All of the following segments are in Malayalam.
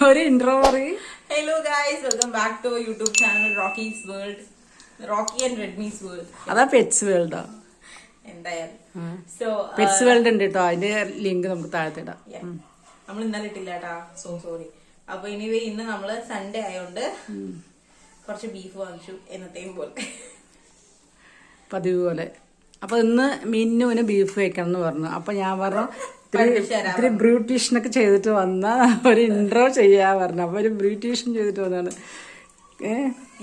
ഒരു ഇൻട്രോ പറയും. Hello guys, welcome back to YouTube channel Rocky's world, Rocky and Redmi's world. അതാ പെറ്റ്സ് വേൾഡോ? എന്തായാലും പെറ്റ്സ് വേൾഡ് ഉണ്ട് കേട്ടോ, അതിന്റെ ലിങ്ക് നമുക്ക് താഴത്തെ ഇടാം. നമ്മൾ ഇന്നലെ ഇട്ടില്ല കേട്ടാ, സോ സോറി. അപ്പൊ ഇനിവേ ഇന്ന് നമ്മള് സൺഡേ ആയോണ്ട് കുറച്ച് ബീഫ് വാങ്ങിച്ചു, എന്നത്തെയും പോലെ പതിവ് പോലെ. അപ്പൊ ഇന്ന് മിന്നുവിന് ബീഫ് വെക്കണം എന്ന് പറഞ്ഞു. അപ്പൊ ഞാൻ പറഞ്ഞു ഇത്തിരി ബ്യൂട്ടീഷ്യനൊക്കെ ചെയ്തിട്ട് വന്ന ഒരു ഇൻട്രോ ചെയ്യാ പറഞ്ഞു. അപ്പൊ ഒരു ബ്യൂട്ടീഷ്യൻ ചെയ്തിട്ട് വന്നാണ്.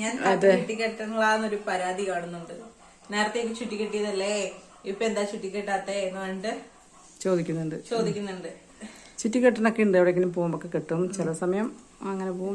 ഞാൻ ചുറ്റിക്കെട്ടണുള്ളൊരു പരാതി കാണുന്നുണ്ട്. നേരത്തെ ചുറ്റി കെട്ടിയതല്ലേ, ഇപ്പൊ എന്താ ചുറ്റി കെട്ടാത്തേ എന്ന് പറഞ്ഞിട്ട് ചോദിക്കുന്നുണ്ട്. ചുറ്റിക്കെട്ടണൊക്കെ ഉണ്ട്, എവിടെയെങ്കിലും പോകുമ്പോ കെട്ടും. ചില സമയം അങ്ങനെ പോകും.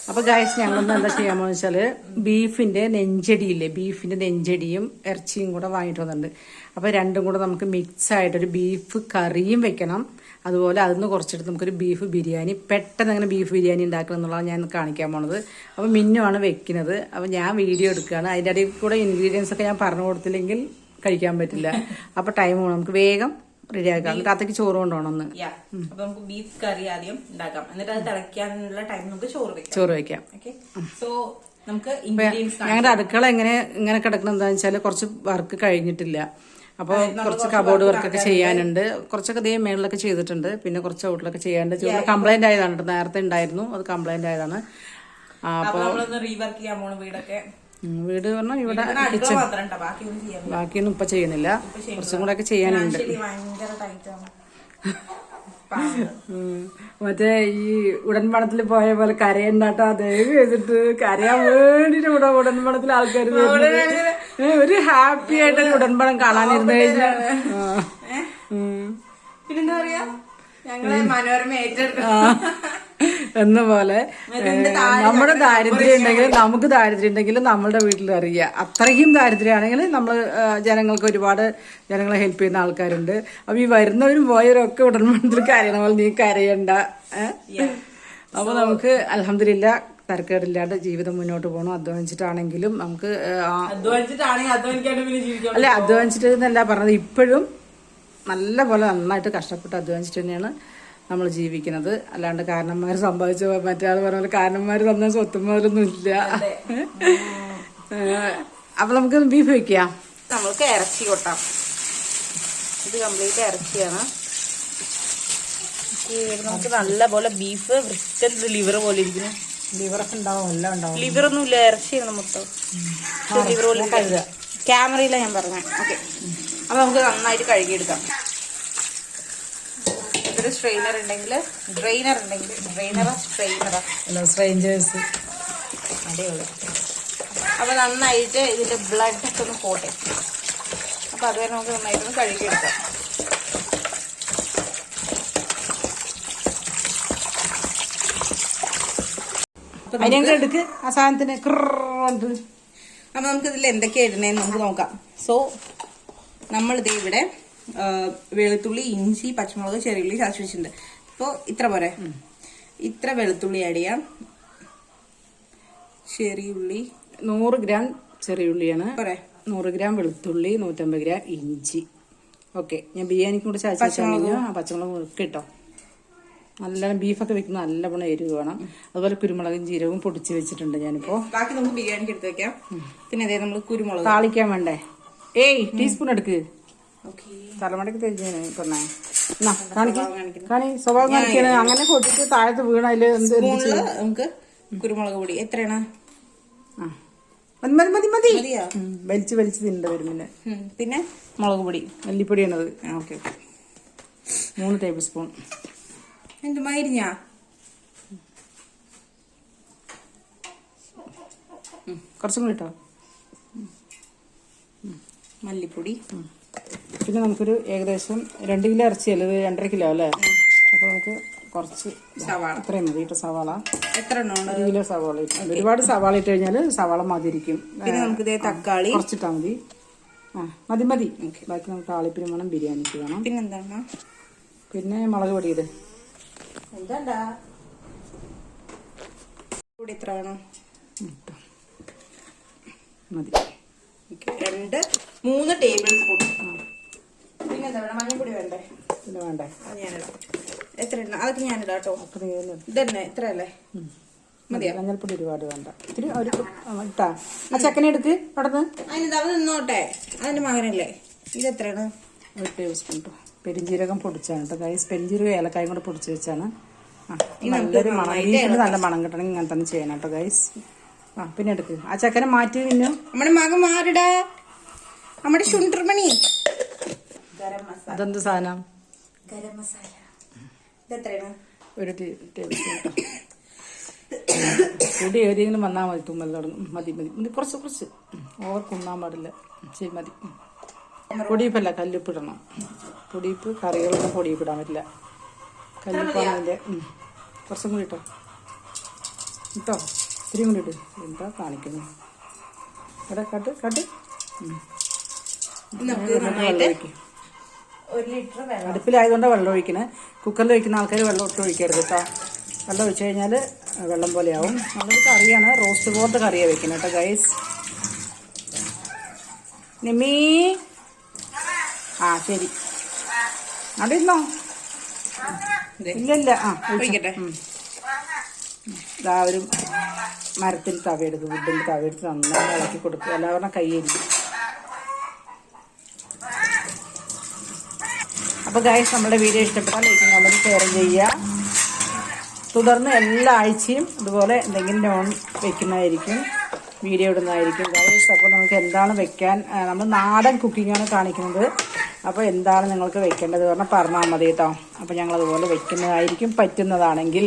അപ്പൊ ഗൈസ്, ഞങ്ങളൊന്ന് എന്താ ചെയ്യാമെന്ന് വെച്ചാല് ബീഫിന്റെ നെഞ്ചടിയില്ലേ, ബീഫിന്റെ നെഞ്ചടിയും ഇറച്ചിയും കൂടെ വാങ്ങിട്ട് വന്നിട്ടുണ്ട്. അപ്പൊ രണ്ടും കൂടെ നമുക്ക് മിക്സ് ആയിട്ടൊരു ബീഫ് കറിയും വെക്കണം. അതുപോലെ അതിന് കുറച്ചെടുത്ത് നമുക്കൊരു ബീഫ് ബിരിയാണി, പെട്ടെന്ന് അങ്ങനെ ബീഫ് ബിരിയാണി ഉണ്ടാക്കണം എന്നുള്ളതാണ് ഞാൻ കാണിക്കാൻ പോണത്. അപ്പൊ മിന്നു ആണ് വെക്കുന്നത്. അപ്പൊ ഞാൻ വീഡിയോ എടുക്കുകയാണ്. അതിന്റെ ഇടയിൽ കൂടെ ഇൻഗ്രീഡിയൻസ് ഒക്കെ ഞാൻ പറഞ്ഞു കൊടുത്തില്ലെങ്കിൽ കഴിക്കാൻ പറ്റില്ല. അപ്പൊ ടൈം വേണം, നമുക്ക് വേഗം റെഡി ആക്കാം. രാത്രിക്ക് ചോറ് കൊണ്ടുപോകണം ഒന്ന്. അപ്പൊ നമുക്ക് ബീഫ് കറി ആദ്യം ഉണ്ടാക്കാം, എന്നിട്ട് അത് തിളയ്ക്കാനുള്ള ടൈം നമുക്ക് ചോറ് വെക്കാം. സോ നമുക്ക് ഞങ്ങളുടെ അടുക്കള ഇങ്ങനെ കിടക്കണം എന്താണെന്ന് വെച്ചാൽ കുറച്ച് വർക്ക് കഴിഞ്ഞിട്ടില്ല. അപ്പോൾ കുറച്ച് കബോർഡ് വർക്കൊക്കെ ചെയ്യാനുണ്ട്. കുറച്ചൊക്കെ അതേ മേളിലൊക്കെ ചെയ്തിട്ടുണ്ട്. പിന്നെ കുറച്ച് ഔട്ടിലൊക്കെ ചെയ്യാനുണ്ട്. ചൂട് കംപ്ലൈന്റ് ആയതാണ്, നേരത്തെ ഉണ്ടായിരുന്നു, അത് കംപ്ലൈന്റ് ആയതാണ്. അപ്പൊ നമ്മളൊന്ന് റീവർക്ക് ചെയ്യാൻ പോണ വീടൊക്കെ. വീട് പറഞ്ഞാൽ ഇവിടെ കിച്ചൺ, ബാക്കിയൊന്നും ഇപ്പൊ ചെയ്യുന്നില്ല. കുറച്ചും കൂടെ ഒക്കെ ചെയ്യാനുണ്ട്. മറ്റേ ഈ ഉടൻപണത്തിൽ പോയ പോലെ കരയുണ്ടാട്ടോ, ദയവ് ചെയ്തിട്ട് കരയാൻ വേണ്ടിട്ട് ഇവിടെ ഉടൻപണത്തിൽ ആൾക്കാർ ഒരു ഹാപ്പി ആയിട്ട് ഉടൻപണം കാണാനിരുന്നു കഴിഞ്ഞാൽ പിന്നെന്താ പറയാ, ഞങ്ങളെ മനോരമ ഏറ്റെടുക്കും എന്ന പോലെ നമ്മുടെ ദാരിദ്ര്യം ഉണ്ടെങ്കിൽ, നമുക്ക് ദാരിദ്ര്യം ഉണ്ടെങ്കിൽ നമ്മളുടെ വീട്ടിൽ അറിയുക. അത്രയും ദാരിദ്ര്യമാണെങ്കിൽ നമ്മൾ ജനങ്ങൾക്ക് ഒരുപാട് ജനങ്ങളെ ഹെൽപ്പ് ചെയ്യുന്ന ആൾക്കാരുണ്ട്. അപ്പൊ ഈ വരുന്നവരും പോയവരും ഒക്കെ ഉടൻപണത്തിൽ കരയണ പോലെ നീ കരയണ്ട. അപ്പൊ നമുക്ക് അൽഹംദുലില്ലാ തരക്കേടില്ലാണ്ട് ജീവിതം മുന്നോട്ട് പോകണം. അധ്വാനിച്ചിട്ടാണെങ്കിലും നമുക്ക് അല്ല, അധ്വാനിച്ചിട്ട് എന്നല്ല പറഞ്ഞത്, ഇപ്പോഴും നല്ല പോലെ നന്നായിട്ട് കഷ്ടപ്പെട്ട് അധ്വാനിച്ചിട്ട് തന്നെയാണ് നമ്മൾ ജീവിക്കുന്നത്. അല്ലാണ്ട് കാരണന്മാർ സമ്പാദിച്ച മറ്റേ ആൾ പറഞ്ഞ പോലെ കാരണന്മാർ തന്ന സ്വത്തും മുതലൊന്നും ഇല്ല. അപ്പൊ നമുക്ക് ബീഫ് വെക്കാം. നമ്മൾക്ക് ഇറച്ചി കൊട്ടാം. ഇത് കംപ്ലീറ്റ് ഇറച്ചിയാണ്. നമുക്ക് നല്ല പോലെ ബീഫ് വൃത്തിൻ്റെ ലിവർ പോലെ ഇരിക്കുന്നു. ലിവറൊക്കെ ഉണ്ടാവും, എല്ലാം ഉണ്ടാവും. ലിവറൊന്നും ഇല്ല, ഇറച്ചിയാണ് മൊത്തം. ലിവർ പോലെ കഴുകുക. ക്യാമറയില്ല ഞാൻ പറഞ്ഞ. ഓക്കെ, അപ്പൊ നമുക്ക് നന്നായിട്ട് കഴുകിയെടുക്കാം. സ്ട്രെയിനർ ഉണ്ടെങ്കിൽ സ്ട്രെയിനേഴ്സ് അടിപൊളി. അപ്പൊ നന്നായിട്ട് ഇതിന്റെ ബ്ലഡ് ഒക്കെ ഒന്ന് പോട്ടെ. അപ്പൊ അതുവരെ നമുക്ക് നന്നായിട്ടൊന്ന് കഴുകിയെടുക്കാം. അതിനെടുക്ക് ആ സാധനത്തിന്. അപ്പൊ നമുക്ക് ഇതിൽ എന്തൊക്കെയാ ഇടണേന്ന് നമുക്ക് നോക്കാം. സോ നമ്മളിത് ഇവിടെ വെളുത്തുള്ളി, ഇഞ്ചി, പച്ചമുളക്, ചെറിയുള്ളി ചതച്ച് വെച്ചിട്ടുണ്ട്. ഇപ്പോൾ ഇത്ര പോരെ, ഇത്ര വെളുത്തുള്ളി ആഡ് ചെയ്യാം. ചെറിയുള്ളി 100 ഗ്രാം ചെറിയുള്ളിയാണ്. പോരെ, 100 ഗ്രാം വെളുത്തുള്ളി, 150 ഗ്രാം ഇഞ്ചി. ഓക്കെ, ഞാൻ ബിരിയാണിക്ക് കൂടെ ചതച്ച് പച്ചമുളക് കിട്ടോ. നല്ലോണം ബീഫൊക്കെ വെക്കുന്ന നല്ലവണ്ണം എരിവ് വേണം. അതുപോലെ കുരുമുളകും ജീരകവും പൊടിച്ച് വെച്ചിട്ടുണ്ട് ഞാനിപ്പോ. ബാക്കി നമുക്ക് ബിരിയാണിക്ക് എടുത്ത് വെക്കാം. പിന്നെ അതേ നമ്മൾ കുരുമുളക് താളിക്കാൻ വേണ്ടേ. ടീസ്പൂൺ എടുക്ക്. തലമുടക്ക് തെരിഞ്ഞേ പറഞ്ഞേ. കാണി സ്വഭാവം കാണിക്കാണ്. അങ്ങനെ കൊട്ടിട്ട് താഴത്ത് വീണതില് നമുക്ക് കുരുമുളക് പൊടി എത്രയാണ്? മതി മതി മതി മതി. വലിച്ച് തിണ്ട വരും. പിന്നെ മുളക് പൊടി, മല്ലിപ്പൊടിയാണത്. Okay, 3 table spoon. എന്തുമായിരിഞ്ഞാ കുറച്ചും കൂടി ഇട്ടോ. മല്ലിപ്പൊടി. പിന്നെ നമുക്കൊരു ഏകദേശം 2 കിലോ ഇറച്ചിയല്ലേ, 2.5 കിലോ അല്ലേ. അപ്പൊ നമുക്ക് കുറച്ച് സവാള, ഇത്രയും മതി കേട്ടോ. സവാള എത്ര 1 കിലോ സവാള ഇട്ടുണ്ട്. ഒരുപാട് സവാള ഇട്ട് കഴിഞ്ഞാൽ സവാള മതിരിക്കും. പിന്നെ നമുക്ക് തക്കാളി കുറച്ചിട്ടാ മതി. മതി മതി. ബാക്കി നമുക്ക് താളിപ്പിന് വേണം, ബിരിയാണിക്ക് വേണം. പിന്നെന്താണ്, പിന്നെ മുളക് പൊടി ഇട്. എന്താ പൊടി എത്ര വേണം? മതി. 3 ടേബിൾ സ്പൂൺ. പിന്നെ എന്താ വേണം? മഞ്ഞൾപ്പൊടി വേണ്ടേ? പിന്നെ വേണ്ടേ. എത്ര എണ്ണ അതൊക്കെ ഞാനിടാം കേട്ടോ. ഇതന്നെ ഇത്ര അല്ലേ? മതിയാ? മഞ്ഞൾപ്പൊടി ഒരുപാട് വേണ്ട. ഇത്തിരി ഒരു ഇട്ടാ ആ ചക്കനെ എടുക്ക് അവിടെ നിന്ന്. അതിന് അത് നിന്നോട്ടെ, അതിന്റെ മകനല്ലേ. ഇതെത്രയാണ്? 1 ടേബിൾ സ്പൂൺ കേട്ടോ. പെരിഞ്ജീരകം പൊടിച്ചാണ് കേട്ടോ ഗൈസ്. പെരിഞ്ജീരകം ഏലക്കായും കൂടെ പൊടിച്ച് വെച്ചാണ്. നല്ലൊരു മണം, ബീഫിന് നല്ല മണം കിട്ടണമെങ്കിൽ ഇങ്ങനെ തന്നെ ചെയ്യണം കേട്ടോ ഗൈസ്. പിന്നെ എടുക്ക് ആ ചക്കനെ മാറ്റി. പിന്നെ നമ്മുടെ മകൻ മാറിടാ, നമ്മുടെ ശുണ്ടർമണി. അതെന്ത് സാധനം? ഗരം മസാല. ഇതെത്രയാണ്? 1 ടേബിൾ സ്പൂൺ കേട്ടോ. പൊടി ഏതെങ്കിലും വന്നാൽ മതി, തുമ്മൽ തുടങ്ങും. മതി മതി മതി, കുറച്ച് കുറച്ച്, ഓവർ കുന്നാൻ പാടില്ല. ശരി മതി. പൊടിയിപ്പല്ല, കല്ലുപ്പ് ഇടണം. പൊടിയിപ്പ് കറികളൊന്നും പൊടിയിപ്പ് ഇടാൻ പറ്റില്ല. കല്ലുപ്പാണ് അതിൻ്റെ. കുറച്ചും കൂടി ഇട്ടോ കേട്ടോ. ഇത്തിരി കൂടി ഇട്ട്. എന്താ കാണിക്കുന്നു ഇവിടെ? Cut cut. അടുപ്പിലായതുകൊണ്ട് വെള്ളം ഒഴിക്കണേ. കുക്കറിൽ ഒഴിക്കുന്ന ആൾക്കാർ വെള്ളം ഒട്ടും ഒഴിക്കരുത് കേട്ടോ. വെള്ളം ഒഴിച്ചു കഴിഞ്ഞാൽ വെള്ളം പോലെയാവും. നല്ലൊരു കറിയാണ്, റോസ്റ്റ് പോലത്തെ കറിയാണ് വെക്കുന്നത് കേട്ടോ ഗൈസ്. നിമ്മി ശരി അവിടെ ഇരുന്നോ? ഇല്ലല്ല. ഒഴിക്കട്ടെ. ഇതാ ഒരു മരത്തിൽ തവയെടുത്ത്, വുഡിൻ്റെ തവയെടുത്ത് നന്നായി ഇളക്കി കൊടുക്കുക. എല്ലാവരുടെ കൈയ്യായിരിക്കും. അപ്പോൾ ഗൈസ്, നമ്മുടെ വീഡിയോ ഇഷ്ടപ്പെട്ടാൽ ലൈക്കും കമൻറ്റും ഷെയർ ചെയ്യുക. തുടർന്ന് എല്ലാ ആഴ്ചയും ഇതുപോലെ എന്തെങ്കിലും നോൺ വെക്കുന്നതായിരിക്കും, വീഡിയോ ഇടുന്നതായിരിക്കും ഗൈസ്. അപ്പോൾ നമുക്ക് എന്താണ് വെക്കാൻ, നമ്മൾ നാടൻ കുക്കിങ്ങാണ് കാണിക്കുന്നത്. അപ്പോൾ എന്താണ് നിങ്ങൾക്ക് വെക്കേണ്ടത് പറഞ്ഞാൽ മതി കേട്ടോ. അപ്പോൾ ഞങ്ങളതുപോലെ വെക്കുന്നതായിരിക്കും പറ്റുന്നതാണെങ്കിൽ.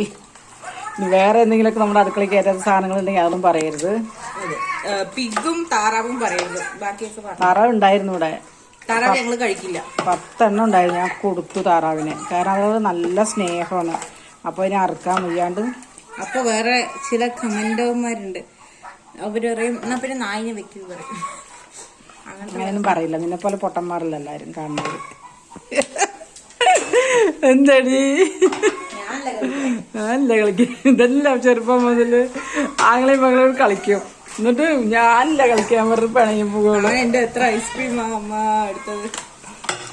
വേറെ എന്തെങ്കിലുമൊക്കെ നമ്മുടെ അടുക്കളയിൽ കയറ്റാത്ത സാധനങ്ങളുണ്ടെങ്കിൽ അതൊന്നും പറയരുത്. പിഗും താറാവും പറയരുത്. ബാക്കിയൊക്കെ താറാവ് ഉണ്ടായിരുന്നു ഇവിടെ. താറാവ് ഞങ്ങൾ കഴിക്കില്ല. 10 എണ്ണം ഉണ്ടായിരുന്നു. ഞാൻ കൊടുത്തു താറാവിനെ. കാരണം അത് നല്ല സ്നേഹമാണ്. അപ്പോൾ അതിനെ അറുക്കാൻ വയ്യാണ്ട്. അപ്പോൾ വേറെ ചില കമന്റർമാരുണ്ട്, അവർ പറയും എന്നാ പിന്നെ നായിനെ വെക്കുക പറയും. അങ്ങനെയൊന്നും പറയില്ല. നിന്നെ പോലെ പൊട്ടന്മാരല്ല എല്ലാവരും കാണുന്നത്. എന്താടി? ഞാനല്ല കളിക്കും. ഇതെല്ലാം ചെറുപ്പം മുതല് ആങ്ങളെയും മകളോട് കളിക്കും. എന്നിട്ട് ഞാനല്ല കളിക്കാൻ പറഞ്ഞ് പിണയും പോകുള്ളൂ. എന്റെ എത്ര ഐസ്ക്രീമാ അമ്മ എടുത്തത്.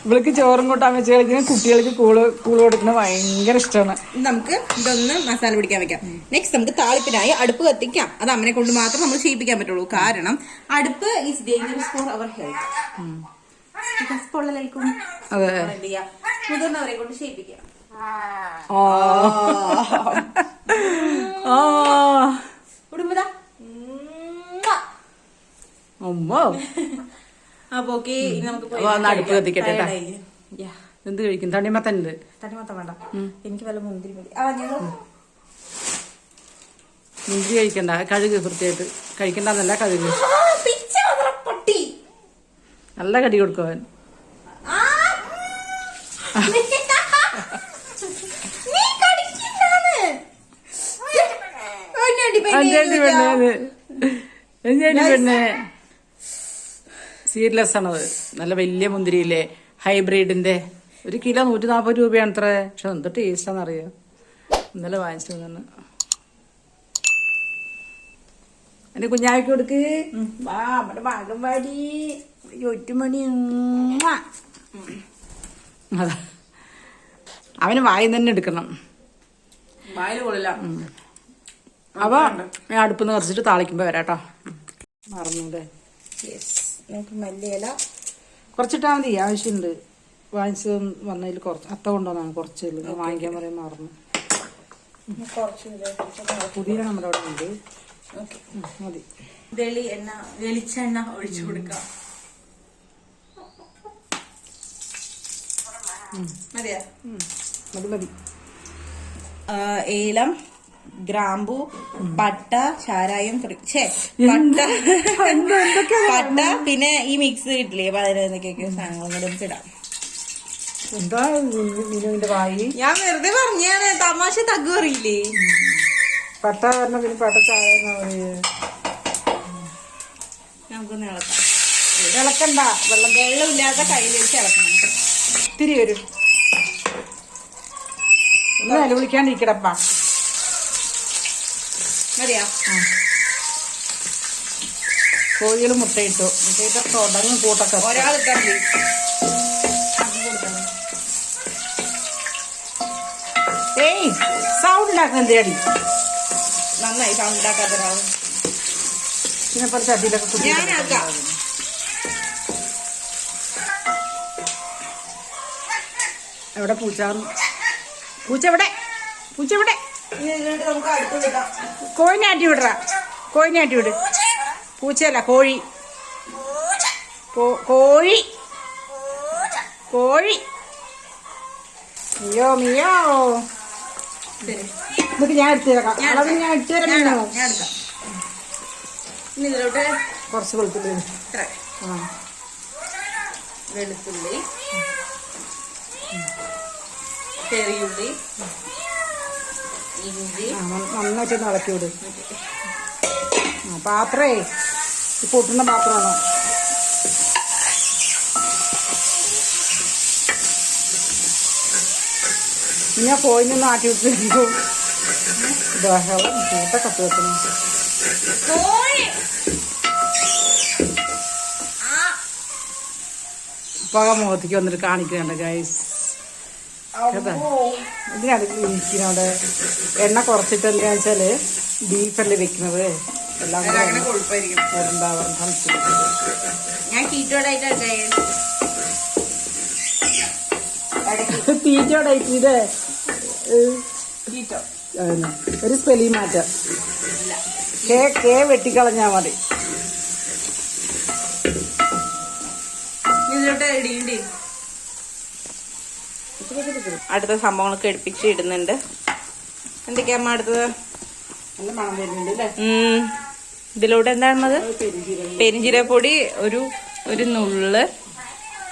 ഇവൾക്ക് ചോറും കൂട്ടാൻ വെച്ച് കളിക്കുന്ന കുട്ടികൾക്ക് കൂള് കൊടുക്കുന്നത് ഭയങ്കര ഇഷ്ടമാണ്. നമുക്ക് ഇതൊന്ന് മസാല പിടിക്കാൻ വെക്കാം. നെക്സ്റ്റ് നമുക്ക് താളിപ്പിനായി അടുപ്പ് കത്തിക്കാം. അത് അമ്മനെ കൊണ്ട് മാത്രം നമ്മൾ ചെയ്യിപ്പിക്കാൻ പറ്റുള്ളൂ. കാരണം അടുപ്പ് is dangerous for our health. പൊള്ളലേൽക്കും. മുതിർന്നവരെ കൊണ്ട് ചെയ്യിപ്പിക്കാം. അപ്പൊ ഓക്കെ, അടുപ്പ് കത്തിക്കട്ടെ. എന്ത് കഴിക്കും? തണ്ണിമത്തനുണ്ട്. തണ്ണിമത്തൻ വേണ്ട, എനിക്ക് വല്ല മുന്തിരി മതി. മുന്തിരി കഴിക്കണ്ട, കഴുക് വൃത്തിയായിട്ട്. കഴിക്കണ്ടെന്നല്ല, കഴുക്. നല്ല കടി കൊടുക്കുവാൻ. പെണ്ണെ സീരിയസ് ആണത്. നല്ല വലിയ മുന്തിരിയില്ലേ, ഹൈബ്രിഡിന്റെ. 1 കിലോ 140 രൂപയാണ് അത്ര. പക്ഷെ എന്ത് ടേസ്റ്റാന്നറിയാം. ഇന്നലെ വാങ്ങിച്ചു തന്നെ. എന്റെ കുഞ്ഞാവിക്ക് കൊടുക്ക്. വാ നമ്മുടെ മകൻ വാടി. 8 മണി. അതാ അവന് വായി തന്നെ എടുക്കണം. വായിൽ കൊള്ളില്ല. അപ്പൊ ഞാൻ അടുപ്പിന്ന് കുറച്ചിട്ട് താളിക്കുമ്പോ വരാട്ടോ. മറന്നൂടെ? മല്ലിയില കുറച്ചിട്ടാ മതി, ആവശ്യമുണ്ട്. വാങ്ങിച്ചു വന്നതിൽ കുറച്ച് അത്ത കൊണ്ടുവന്നാണ്. കുറച്ച് വാങ്ങിക്കാൻ പറയാൻ മറന്നു. പുതിയ നമ്മുടെ അവിടെ ഉണ്ട്. മതി. വെളിച്ചെണ്ണ ഒഴിച്ചു കൊടുക്കാം. മതിയാ? മതി മതി. ഏലം, ഗ്രാമ്പു, പട്ട, ചാരായം, പട്ട, പിന്നെ ഈ മിക്സ് കിട്ടില്ലേ 15 സാധനങ്ങളും കൂടെ ഇടാം. എന്താ മിനുവിന്റെ വായി? ഞാൻ വെറുതെ പറഞ്ഞാണ്, തമാശ തഗ് അറിയില്ലേ. പട്ട പറഞ്ഞ പിന്നെ പട്ട ചായ നമുക്കൊന്ന് ഇളക്കാം. ഇളക്കണ്ട, വെള്ളമില്ലാത്ത കയ്യിൽ വെച്ച് ഇളക്കണം. ഇത്തിരി വരും. ഒന്ന് നിലവിളിക്കാണ്ടിരിക്കടപ്പാ. മതിയാ? കോഴികൾ മുട്ടയിട്ടു. മുട്ടയിട്ട് തുടങ്ങും കൂട്ടൊക്കെ. ഒരാളിട്ടാ. 1 2 ഏയ് സൗണ്ട് ഉണ്ടാക്കുന്ന എന്തേടി നന്നായി സൗണ്ട് ഉണ്ടാക്കാത്തതാണ്. പിന്നെ കുറച്ച് ചട്ടിയിലൊക്കെ കുത്തി ഞാനാക്കാം. എവിടെ പൂച്ച പൂച്ച എവിടെ പൂച്ച എവിടെ ഇനി ഇതിലോട്ട് നമുക്ക് അടുത്ത് വിടാം. കോഴിനെ ആട്ടി വിടറ കോഴിനെ ആട്ടി വിട് പൂച്ചയല്ല കോഴി കോഴി കോഴി മിയോ മിയോ എന്നിട്ട് ഞാൻ എടുത്തു തരാം അളവ് ഞാൻ എടുത്തു തരാം ഞാൻ എടുക്കാം. ഇനി ഇതിലോട്ട് കുറച്ച് വെളുത്തുള്ളി ഇത്ര ആ വെളുത്തുള്ളി, ചെറിയുള്ളി, ഇഞ്ചി. നന്നായിട്ട് ഇളക്കി വിട്. പാത്രേ പൊട്ടുന്ന പാത്രമാണോ? ഞാൻ കോഴിനൊന്നും ആട്ടി വിട്ടിരിക്കോ ബഹളം കൂട്ട കത്ത് വെക്കുന്നു. പക മുഖത്തേക്ക് വന്നിട്ട് കാണിക്കുന്നുണ്ട് ഗൈസ്. ഇതിനകത്ത് ഇരിക്കുന്നവിടെ എണ്ണ കുറച്ചിട്ട് എന്താ വെച്ചാല് ബീഫല്ലേ വെക്കുന്നത് എല്ലാം തീറ്റോടായിട്ട് ഇതേ ഒരു സ്പെല്ലിങ് മാറ്റാം. കേ വെട്ടിക്കളഞ്ഞാ മതി. അടുത്ത സംഭവങ്ങളൊക്കെ എടുപ്പിച്ച് ഇടുന്നുണ്ട്. എന്തൊക്കെയാ അമ്മ അടുത്തത്? നല്ല മണം വരുന്നുണ്ട് അല്ലേ? ഇതിലൂടെ എന്താണത്? പെരിഞ്ചീരപ്പൊടി ഒരു നുള്ള്.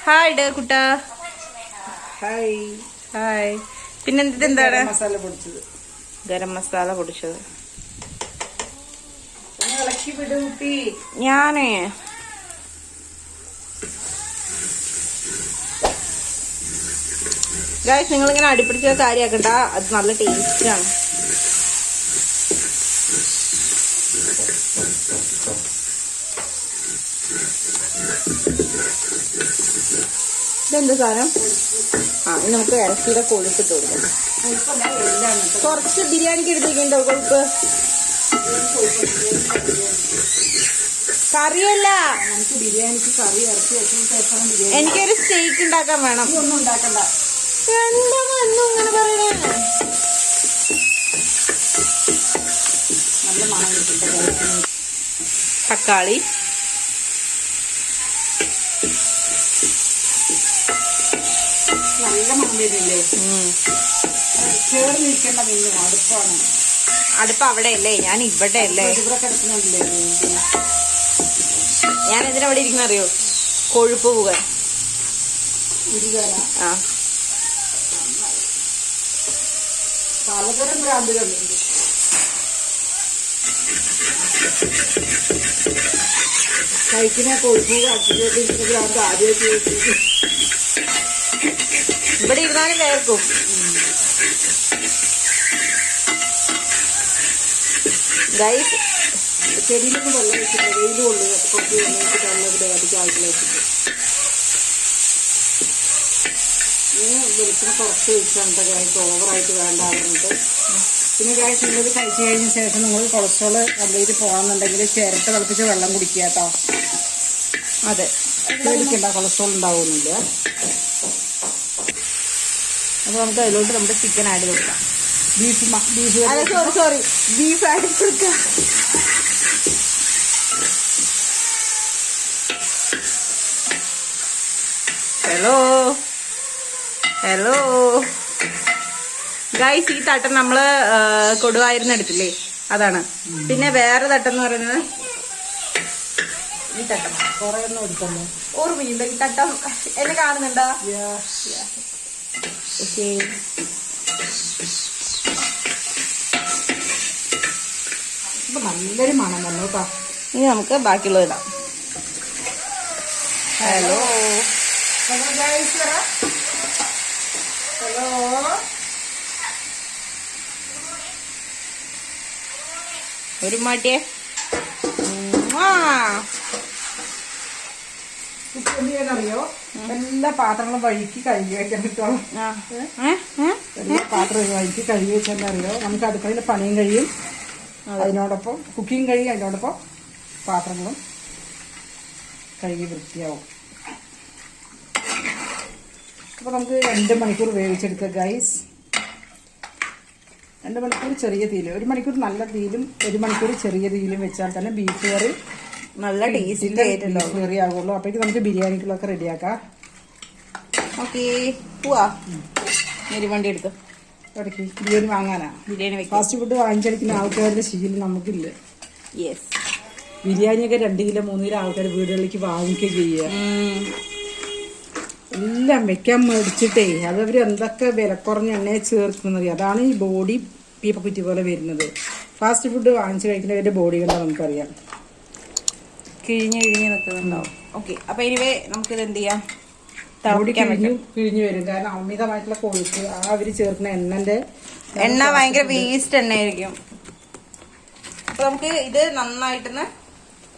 ഹായ് കുട്ടാ. Hi hi. പിന്നെ എന്താണ്? മസാല പൊടിച്ചത്, ഗരം മസാല പൊടിച്ചത്. ഇളക്കി വിടുപ്പി. ഞാനേ ഗായ്സ് നിങ്ങളിങ്ങനെ അടിപ്പിടിച്ച കാര്യമാക്കണ്ട, അത് നല്ല ടേസ്റ്റാണ്. ഇതെന്ത് സാധനം? ഇനി നമുക്ക് ഇറച്ചിയുടെ കൊഴുപ്പിട്ട് കൊടുക്കാം. കുറച്ച് ബിരിയാണിക്ക് എടുത്തേക്കുണ്ടോ കൊഴുപ്പ്? കറിയല്ല, നമുക്ക് ബിരിയാണിക്ക് കറി ഇറച്ചി വെച്ചതിന് ശേഷം എനിക്കൊരു സ്റ്റേക്ക് ഉണ്ടാക്കാൻ വേണം. ഒന്നും ഉണ്ടാക്കണ്ട. എന്താ ഇങ്ങനെ പറയണേ? നല്ല മണം കിട്ടും. തക്കാളി, നല്ല മണം വരുന്നില്ലേ? ചേർന്നിരിക്കേണ്ട മിന്നു. അടുപ്പാണ്. അടുപ്പ് അവിടെ അല്ലേ, ഞാൻ ഇവിടെ അല്ലേ. ഇവിടെ കിടക്കുന്നില്ലേ? ഞാൻ എന്തിനാ അവിടെ ഇരിക്കുന്ന അറിയോ? കൊഴുപ്പ് പോകാൻ. പലതരം ഭ്രാന്തുകളുണ്ട്. കഴിക്കുന്ന കൊഴുപ്പ് കാട്ടിക്കൊണ്ടിരിക്കുന്ന ഭ്രാന്ത് ആദ്യമായിട്ട് ഇവിടെ ഇരുന്നാലും വേർക്കും. ഗൈസ് ചെടിയിലൊക്കെ വെള്ളം വെച്ചിട്ട് വെയിൽ കൊള്ളു കുറച്ച് വെള്ളം വെച്ചിട്ട് വെള്ളത്തിൽ അടിച്ച് ആഴ്ചയിൽ വെച്ചിട്ട് വെളിച്ചെണ്ണ കുറച്ച് ഒഴിച്ചാണ് ഗായ്സ്, ഓവറായിട്ട് വേണ്ട പറഞ്ഞിട്ട്. പിന്നെ ഗായ്സ് നിങ്ങളിത് കഴിച്ചു കഴിഞ്ഞ ശേഷം നിങ്ങൾ കൊളസ്ട്രോൾ കംപ്ലീറ്റ് പോകണമെന്നുണ്ടെങ്കിൽ ചിരട്ട തിളപ്പിച്ച് വെള്ളം കുടിക്കുക കേട്ടോ. അതെ, പേടിക്കണ്ട, കൊളസ്ട്രോൾ ഉണ്ടാവുന്നില്ല. അപ്പോൾ നമുക്ക് അതിലോട്ട് നമ്മുടെ ചിക്കൻ ആഡ് കൊടുക്കാം. ബീഫ് സോറി ബീഫ് ആഡ് കൊടുക്കാം. ഹലോ ഗൈസ്, ഈ തട്ടൻ നമ്മള് കൊടുവായിരുന്നു എടുത്തില്ലേ, അതാണ്. പിന്നെ വേറെ തട്ടെന്ന് പറയുന്നത് ഈ തട്ടം. കുറെ ഒന്നും എടുക്കല്ലോ. ഓർമ്മയില്ല ഈ തട്ടം? എന്നെ കാണുന്നുണ്ടോ? ഓക്കെ. നല്ലൊരു മണം വന്നു കേട്ടോ. ഇനി നമുക്ക് ബാക്കിയുള്ളത് ഇടാം. ഹലോ ഒരു മാട്ടിയെ അറിയോ? എല്ലാ പാത്രങ്ങളും വഴിക്ക് കഴുകി വെക്കാൻ കിട്ടോളൂ. പാത്രം വാങ്ങിച്ച് കഴുകി വെച്ചാൽ അറിയോ നമുക്ക് അടുക്കളയിൽ പണിയും കഴിയും, അതിനോടൊപ്പം കുക്കിങ് കഴിയും, അതിനോടൊപ്പം പാത്രങ്ങളും കഴുകി വൃത്തിയാവും. അപ്പോൾ നമുക്ക് 2 മണിക്കൂർ വേവിച്ചെടുക്കുക ഗൈസ്. 2 മണിക്കൂർ ചെറിയ തീയിൽ, 1 മണിക്കൂർ നല്ല തീയിലും 1 മണിക്കൂർ ചെറിയ തീയിലും വെച്ചാൽ തന്നെ ബീഫ് കറി നല്ല ടേസ്റ്റ് ബീഫ് കറി ആകുള്ളൂ. അപ്പോഴേക്ക് നമുക്ക് ബിരിയാണിക്കുള്ളതൊക്കെ റെഡിയാക്കാം. ഓക്കെ, പോവാ. വണ്ടി എടുത്തു ഇടയ്ക്ക് ബിരിയാണി വാങ്ങാനാ. ബിരിയാണി ഫാസ്റ്റ് ഫുഡ് വാങ്ങിച്ചടിക്കുന്ന ആൾക്കാരുടെ ശീലം നമുക്കില്ല. യെസ്, ബിരിയാണിയൊക്കെ 2 കിലോ 3 കിലോ ആൾക്കാർ വീടുകളിലേക്ക് വാങ്ങിക്കുക ചെയ്യുക. എല്ലാം വെക്കാൻ മേടിച്ചിട്ടേ അതവർ എന്തൊക്കെ വില കുറഞ്ഞ എണ്ണയെ ചേർക്കുന്നത്. അതാണ് ഈ ബോഡി പീപ്പക്കുറ്റി പോലെ വരുന്നത്. ഫാസ്റ്റ് ഫുഡ് വാങ്ങിച്ചു കഴിക്കുന്നവരുടെ ബോഡി കണ്ടാൽ നമുക്കറിയാം, കിഴിഞ്ഞ് നിൽക്കുന്നുണ്ടാവും. ഓക്കെ, അപ്പൊ എനിവേ നമുക്കിത് എന്ത് ചെയ്യാം, ബോഡി കിഴിഞ്ഞു വരും. കാരണം അമിതമായിട്ടുള്ള കൊഴുപ്പ് അവര് ചേർക്കുന്ന എണ്ണ ഭയങ്കര വേസ്റ്റ് എണ്ണയായിരിക്കും. അപ്പൊ നമുക്ക് ഇത് നന്നായിട്ടൊന്ന്,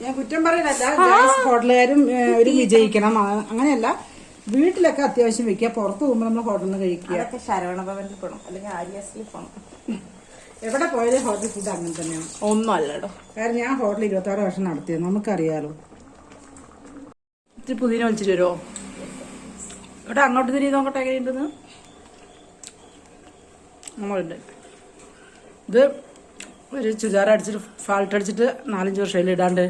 ഞാൻ കുറ്റം പറയണല്ല, ഹോട്ടലുകാരും ഒരു വിജയിക്കണം അങ്ങനെയല്ല. വീട്ടിലൊക്കെ അത്യാവശ്യം വെക്കുക, പുറത്ത് പോകുമ്പോൾ നമ്മൾ ഹോട്ടലിൽ നിന്ന് കഴിക്കുക. അതൊക്കെ ശരവണ ഭവനിൽ പോകണം, അല്ലെങ്കിൽ ആര്യാസിൽ പോകണം. എവിടെ പോയാലും ഹോട്ടൽ ഫുഡ് അങ്ങനെ തന്നെയാണ്. ഒന്നും അല്ലടോ, കാരണം ഞാൻ ഹോട്ടൽ 26 വർഷം നടത്തിയത്, നമുക്കറിയാലോ. ഇത്തിരി പുതിന വലിച്ചിട്ട് വരുമോ? ഇവിടെ അങ്ങോട്ട് തിരിഞ്ഞ് നോക്കട്ടെ എങ്ങനെയുണ്ടെന്ന്. നമ്മളുണ്ട് ഇത് ഒരു ചുരിദാർ അടിച്ചിട്ട് ഫാൾട്ട് അടിച്ചിട്ട് 4-5 വർഷം ഇടാണ്ട്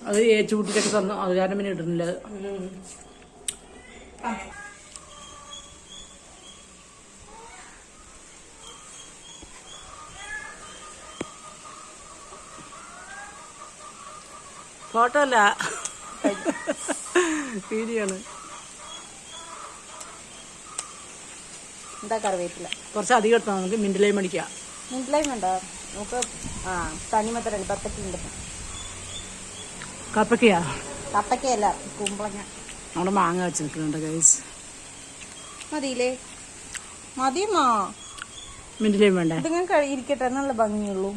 അത് ഏച്ചു കുട്ടിക്കൊക്കെ തന്നു. അത് കാരണം പിന്നെ ഇടുന്നില്ല. ഫോട്ടോ അല്ല, വീഡിയോ ആണ്. എന്താ കറിവേപ്പില കുറച്ച് അധികം എടുത്താൽ നമുക്ക് മിന്റ് ലൈം അടിക്കാം. മിന്റ് ലൈം ഉണ്ടോ നമുക്ക്? തണിമത്തരണ്ട്, പത്തക്കുണ്ട്. കപ്പക്കയാ? കപ്പക്കയല്ല, കുമ്പളങ്ങ. അവിടെ മാങ്ങ വെച്ച് നിൽക്കുന്നുണ്ട് ഗൈസ്. മതിയില്ലേ? മതിയമ്മ. മിന്റ് ലൈം വേണ്ടേ? ഇതിങ്ങനെ ഇരിക്കട്ടെ, നല്ല ഭംഗിയുള്ളൂ.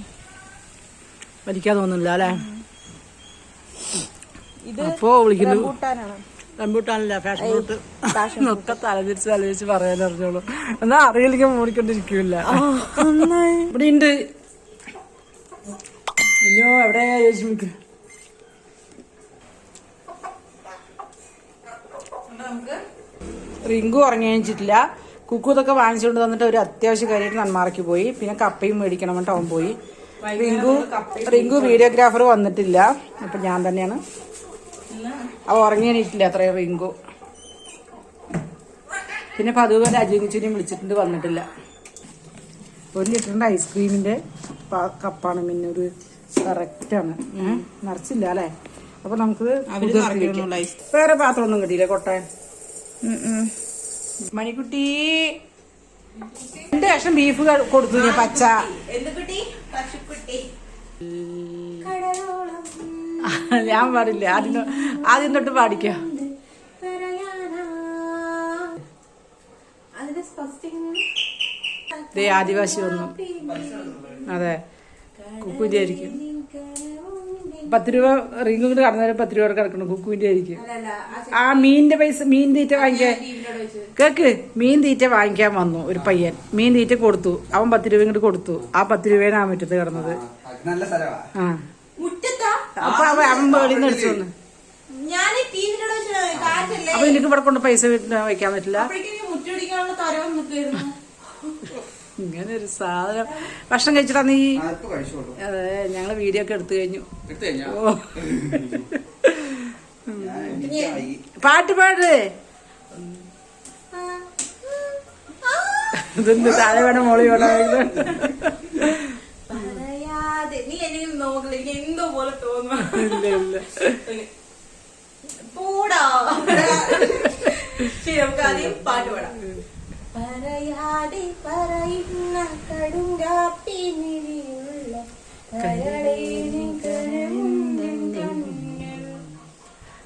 വലിക്കാൻ തോന്നുന്നില്ല അല്ലേ? ഇത് റംബൂട്ടാനാണ്. റംബൂട്ടാനല്ല, ഫാഷൻ ഫ്രൂട്ട്. ഒക്കെ തലതിരിച്ച് പറയാനറിഞ്ഞോളൂ. എന്നാ അറിയില്ലെങ്കിൽ മൂടിക്കൊണ്ടിരിക്കൂല. ഇവിടെ ഉണ്ട്. ഇനിയോ എവിടെയാ ചോദിച്ചു. റിങ്കു ഉറങ്ങി കഴിഞ്ഞിട്ടില്ല. കുക്കു ഇതൊക്കെ വാങ്ങിച്ചുകൊണ്ട് തന്നിട്ട് ഒരു അത്യാവശ്യ കാര്യമായിട്ട് നന്മാറയ്ക്ക് പോയി. പിന്നെ കപ്പയും മേടിക്കണം എന്നിട്ട് അവൻ പോയി. റിങ്കു വീഡിയോഗ്രാഫർ വന്നിട്ടില്ല, അപ്പൊ ഞാൻ തന്നെയാണ്. അവ ഉറങ്ങിയിട്ടില്ല അത്രയും റിങ്കു. പിന്നെ പതുപോലെ അജുങ്ങിച്ചുരിയും വിളിച്ചിട്ടുണ്ട്, വന്നിട്ടില്ല. 1 ലിറ്ററിന്റെ ഐസ്ക്രീമിന്റെ കപ്പാണ് മിന്നൊരു കറക്റ്റാണ്. നിറച്ചില്ല അല്ലേ? അപ്പൊ നമുക്ക് വേറെ പാത്രം ഒന്നും കിട്ടിയില്ല കൊട്ടാൻ. മണിക്കുട്ടി 2 കഷ്ണം ബീഫ് കൊടുത്തു ഞാൻ പച്ച. ഞാൻ പാടില്ല, ആദ്യം തൊട്ട് പാടിക്കോ. ആദിവാസി വന്നു. അതെ, കുക്കുവിന്റെ ആയിരിക്കും. 10 രൂപ റിംഗ് കൊണ്ട് കടന്നേരം 10 രൂപ കിടക്കണം. കുക്കുവിന്റെ ആയിരിക്കും. ആ മീനിന്റെ പൈസ, മീൻ തീറ്റ വാങ്ങിക്കാൻ കേക്ക്, മീൻ തീറ്റ വാങ്ങിക്കാൻ വന്നു ഒരു പയ്യൻ. മീൻ തീറ്റ കൊടുത്തു, അവൻ 10 രൂപ ഇങ്ങോട്ട് കൊടുത്തു. ആ 10 രൂപയാണ് ആ മുറ്റത്ത് കിടന്നത്. ആ അപ്പൊ അവൻ വെളിയിൽ നിന്ന് അടിച്ചു വന്നു. അപ്പൊ എനിക്ക് ഇവിടെ കൊണ്ട് പൈസ വയ്ക്കാൻ പറ്റില്ല. ഇങ്ങനെ ഒരു സാധനം. ഭക്ഷണം കഴിച്ചിട്ടാ നീ? അതെ, ഞങ്ങള് വീഡിയോ ഒക്കെ എടുത്തു കഴിഞ്ഞു. ഓ, പാട്ട് പാട്. ഇതൊന്ന് താഴെ വേണം മോളി വേണം. ഇല്ല ഇല്ല, പാട്ട് പാടാം. പറയാതെ പറയുന്ന കടുങ്കാപ്പി മിഴിയുള്ള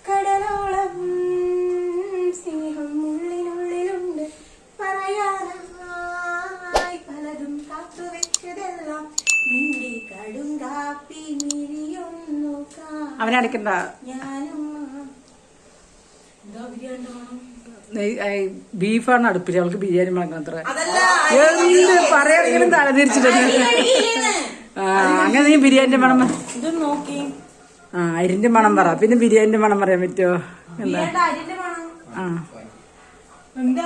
കടലോളം സ്നേഹം ഉള്ളിനുള്ളിലുണ്ട്. പറയാനായി പലതും കാത്തുവെച്ചതെല്ലാം നിന്റെ കടുങ്കാപ്പി മിഴിയൊന്നു. അവനെ അടിക്കണ്ട. ഞാനും ബീഫാണ് അടുപ്പില് അവൾക്ക് ബിരിയാണി വാങ്ങണം അത്ര അതല്ല പറയാണെങ്കിലും തലതിരിച്ചിട്ടുണ്ട്. അങ്ങനെ നീ ബിരിയാണിന്റെ മണം ഇത് നോക്കി അരിന്റെ മണം പറ, പിന്നെ ബിരിയാണിന്റെ മണം പറയാൻ പറ്റുമോ? എന്താ അരിന്റെ മണം ആ എന്താ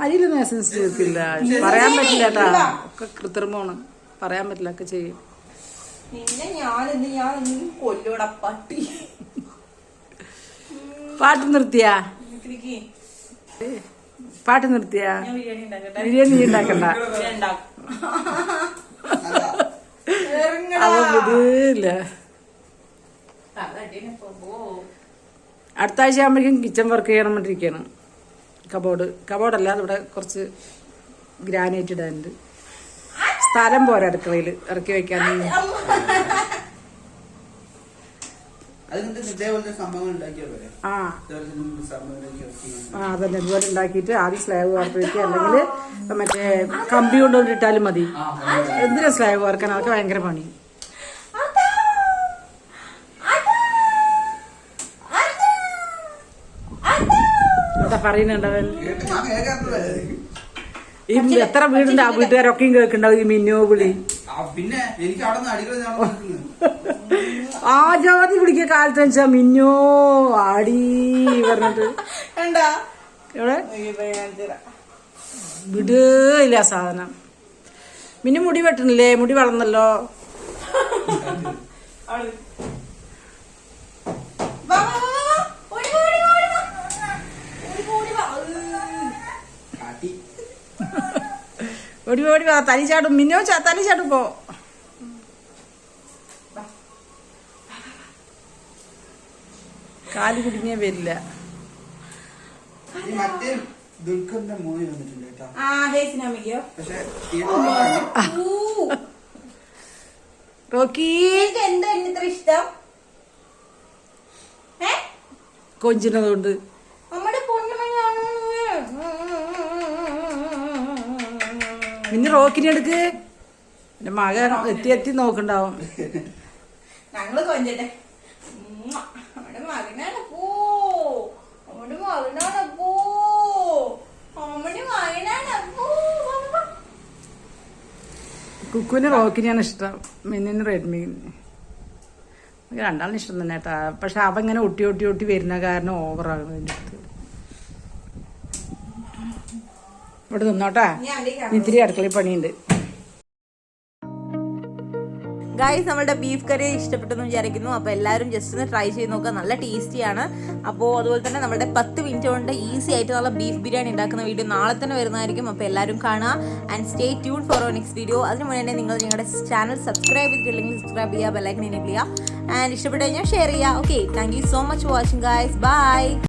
അരിയിലൊന്നും എസൻസ് ചേർക്കില്ല, പറയാൻ പറ്റില്ല കേട്ടാ, ഒക്കെ കൃത്രിമമാണ്, പറയാൻ പറ്റില്ല, ഒക്കെ ചെയ്യും. പിന്നെ ഞാൻ കൊല്ലൂടാ പട്ടി. പാട്ട് നിർത്തിയാ പാട്ട് നിർത്തിയാ ബിരിയാണി ഉണ്ടാക്കണ്ട. അവ ഇതില്ല. അടുത്ത ആഴ്ച ആകുമ്പോഴേക്കും കിച്ചൺ വർക്ക് ചെയ്യണം വേണ്ടിയിരിക്കുകയാണ്. കബോർഡല്ല, ഇവിടെ കുറച്ച് ഗ്രാനൈറ്റ് ഇടാനുണ്ട്. സ്ഥലം പോരാ അടുക്കളയിൽ ഇറക്കി വെക്കാൻ. അതന്നെ ഇതുപോലെ ഉണ്ടാക്കിയിട്ട് ആദ്യം സ്ലാബ് വാർത്ത് വെക്കുക, അല്ലെങ്കിൽ മറ്റേ കമ്പി കൊണ്ടുകൊണ്ട് ഇട്ടാലും മതി. എന്തിനാ സ്ലാബ് വാർക്കാൻ? അതൊക്കെ ഭയങ്കര പണി. എന്താ പറയുന്നുണ്ടവൻ? ഈ എത്ര വീടുണ്ട്, ആ വീട്ടുകാരൊക്കെയും കേൾക്കുന്നുണ്ടാവും ഈ മിന്നു വിളി. പിന്നെ എനിക്ക് ആ ജാതി പിടിക്കുക കാലത്ത് വെച്ചാ മിന്നു ആടി പറഞ്ഞിട്ട് എവിടെ വിടില്ല ആ സാധനം. മിന്നു മുടി വെട്ടണില്ലേ? മുടി വളർന്നല്ലോ. ഓടി ഓടി വാ, തനി ചാടും മിന്നോ, തനി ചാടും പോ. കാല് കുടുങ്ങിയ വരില്ല. റോക്കി ഇഷ്ടം കൊഞ്ചിനതുകൊണ്ട് പിന്നെ റോക്കിനെ എടുക്ക്. എന്റെ മകൻ എത്തി നോക്കണ്ടാവും. ഞങ്ങള് കൊഞ്ചട്ടെ. നമ്മുടെ മകനാണ് പോ, നമ്മുടെ മകനാണ് പോ, നമ്മുടെ മകനാണ് പോ. കുക്കുവിന് റോക്കിനെയാണ് ഇഷ്ടം, മിന്നിന് റെഡ്മീൻ. രണ്ടാളിന് ഇഷ്ടം തന്നെ കേട്ടാ. പക്ഷെ അവ ഇങ്ങനെ ഒട്ടി ഒട്ടി ഒട്ടി വരുന്ന കാരണം ഓവറാകും അതിൻ്റെ അടുത്ത്. ഇവിടെ നിന്നോട്ടാ, ഇത്തിരി അടുക്കളയിൽ പണിയുണ്ട്. ഗൈസ്, നമ്മളുടെ ബീഫ് കറി ഇഷ്ടപ്പെട്ടെന്ന് വിചാരിക്കുന്നു. അപ്പോൾ എല്ലാവരും ജസ്റ്റ് ഒന്ന് ട്രൈ ചെയ്ത് നോക്കുക, നല്ല ടേസ്റ്റിയാണ്. അപ്പോൾ അതുപോലെ തന്നെ നമ്മുടെ 10 മിനിറ്റ് കൊണ്ട് ഈസി ആയിട്ട് നല്ല ബീഫ് ബിരിയാണി ഉണ്ടാക്കുന്ന വീഡിയോ നാളെ തന്നെ വരുന്നതായിരിക്കും. അപ്പോൾ എല്ലാവരും കാണുക and stay tune for our next video. അതിന് മുന്നേ നിങ്ങൾ നിങ്ങളുടെ ചാനൽ സബ്സ്ക്രൈബ് ചെയ്തിട്ടില്ലെങ്കിൽ സബ്സ്ക്രൈബ് ചെയ്യുക, ബെല്ലൈക്കൻ എനേബിൾ ചെയ്യുക ആൻഡ് ഇഷ്ടപ്പെട്ട് കഴിഞ്ഞാൽ ഷെയർ ചെയ്യുക. Okay, thank you so much for watching guys. By.